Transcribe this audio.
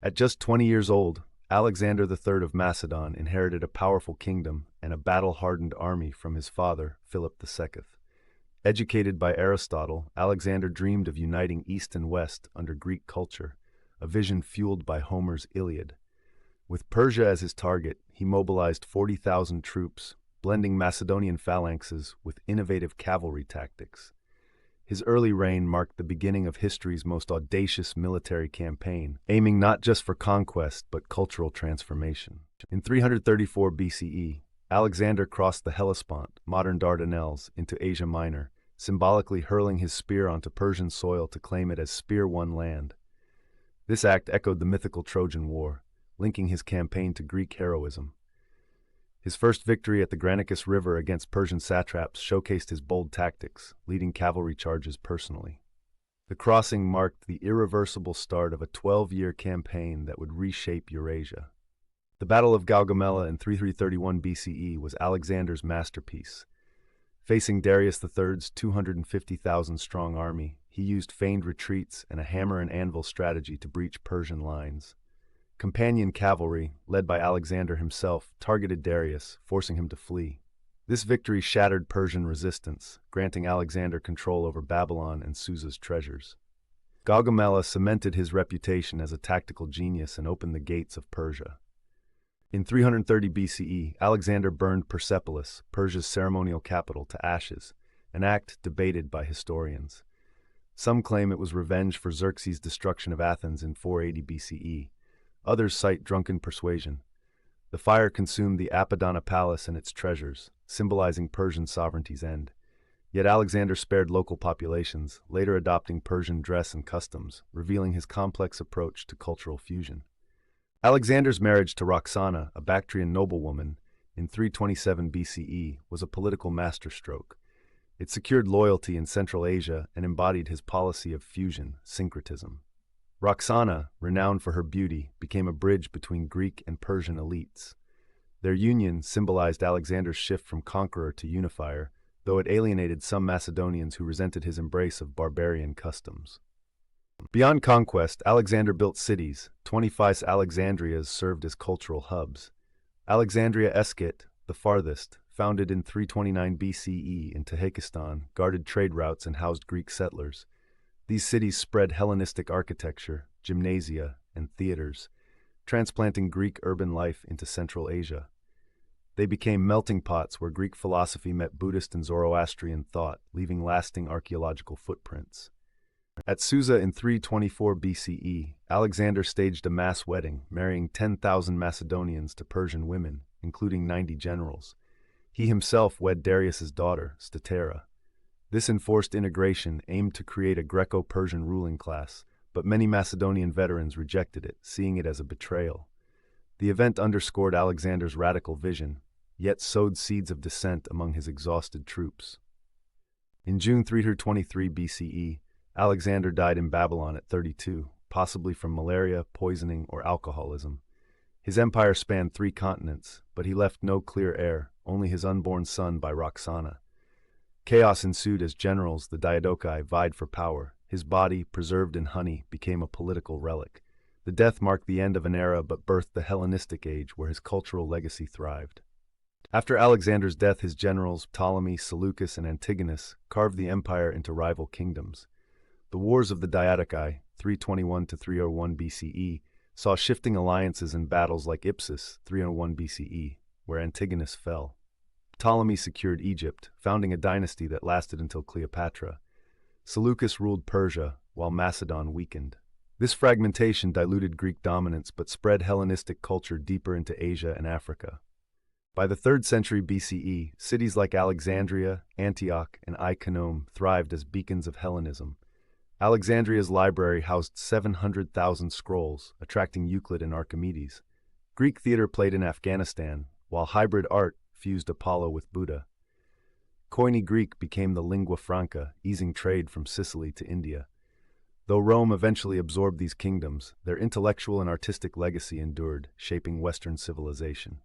At just 20 years old, Alexander III of Macedon inherited a powerful kingdom and a battle-hardened army from his father, Philip II. Educated by Aristotle, Alexander dreamed of uniting East and West under Greek culture, a vision fueled by Homer's Iliad. With Persia as his target, he mobilized 40,000 troops, blending Macedonian phalanxes with innovative cavalry tactics. His early reign marked the beginning of history's most audacious military campaign, aiming not just for conquest but cultural transformation. In 334 BCE, Alexander crossed the Hellespont, modern Dardanelles, into Asia Minor, symbolically hurling his spear onto Persian soil to claim it as spear-won land. This act echoed the mythical Trojan War, linking his campaign to Greek heroism. His first victory at the Granicus River against Persian satraps showcased his bold tactics, leading cavalry charges personally. The crossing marked the irreversible start of a 12-year campaign that would reshape Eurasia. The Battle of Gaugamela in 3331 BCE was Alexander's masterpiece. Facing Darius III's 250,000-strong army, he used feigned retreats and a hammer-and-anvil strategy to breach Persian lines. Companion cavalry, led by Alexander himself, targeted Darius, forcing him to flee. This victory shattered Persian resistance, granting Alexander control over Babylon and Susa's treasures. Gaugamela cemented his reputation as a tactical genius and opened the gates of Persia. In 330 BCE, Alexander burned Persepolis, Persia's ceremonial capital, to ashes, an act debated by historians. Some claim it was revenge for Xerxes' destruction of Athens in 480 BCE. Others cite drunken persuasion. The fire consumed the Apollona Palace and its treasures, symbolizing Persian sovereignty's end. Yet Alexander spared local populations, later adopting Persian dress and customs, revealing his complex approach to cultural fusion. Alexander's marriage to Roxana, a Bactrian noblewoman, in 327 BCE was a political masterstroke. It secured loyalty in Central Asia and embodied his policy of fusion, syncretism. Roxana, renowned for her beauty, became a bridge between Greek and Persian elites. Their union symbolized Alexander's shift from conqueror to unifier, though it alienated some Macedonians who resented his embrace of barbarian customs. Beyond conquest, Alexander built cities. 25 Alexandrias served as cultural hubs. Alexandria Eschate, the farthest, founded in 329 BCE in Tahekistan, guarded trade routes and housed Greek settlers. These cities spread Hellenistic architecture, gymnasia, and theaters, transplanting Greek urban life into Central Asia. They became melting pots where Greek philosophy met Buddhist and Zoroastrian thought, leaving lasting archaeological footprints. At Susa in 324 BCE, Alexander staged a mass wedding, marrying 10,000 Macedonians to Persian women, including 90 generals. He himself wed Darius's daughter, Statera. This enforced integration aimed to create a Greco-Persian ruling class, but many Macedonian veterans rejected it, seeing it as a betrayal. The event underscored Alexander's radical vision, yet sowed seeds of dissent among his exhausted troops. In June 323 BCE, Alexander died in Babylon at 32, possibly from malaria, poisoning, or alcoholism. His empire spanned 3 continents, but he left no clear heir, only his unborn son by Roxana. Chaos ensued as generals, the Diadochi, vied for power. His body, preserved in honey, became a political relic. The death marked the end of an era but birthed the Hellenistic age where his cultural legacy thrived. After Alexander's death, his generals, Ptolemy, Seleucus, and Antigonus, carved the empire into rival kingdoms. The Wars of the Diadochi, 321 to 301 BCE, saw shifting alliances and battles like Ipsus, 301 BCE, where Antigonus fell. Ptolemy secured Egypt, founding a dynasty that lasted until Cleopatra. Seleucus ruled Persia, while Macedon weakened. This fragmentation diluted Greek dominance but spread Hellenistic culture deeper into Asia and Africa. By the 3rd century BCE, cities like Alexandria, Antioch, and Iconium thrived as beacons of Hellenism. Alexandria's library housed 700,000 scrolls, attracting Euclid and Archimedes. Greek theater played in Afghanistan, while hybrid art fused Apollo with Buddha. Koine Greek became the lingua franca, easing trade from Sicily to India. Though Rome eventually absorbed these kingdoms, their intellectual and artistic legacy endured, shaping Western civilization.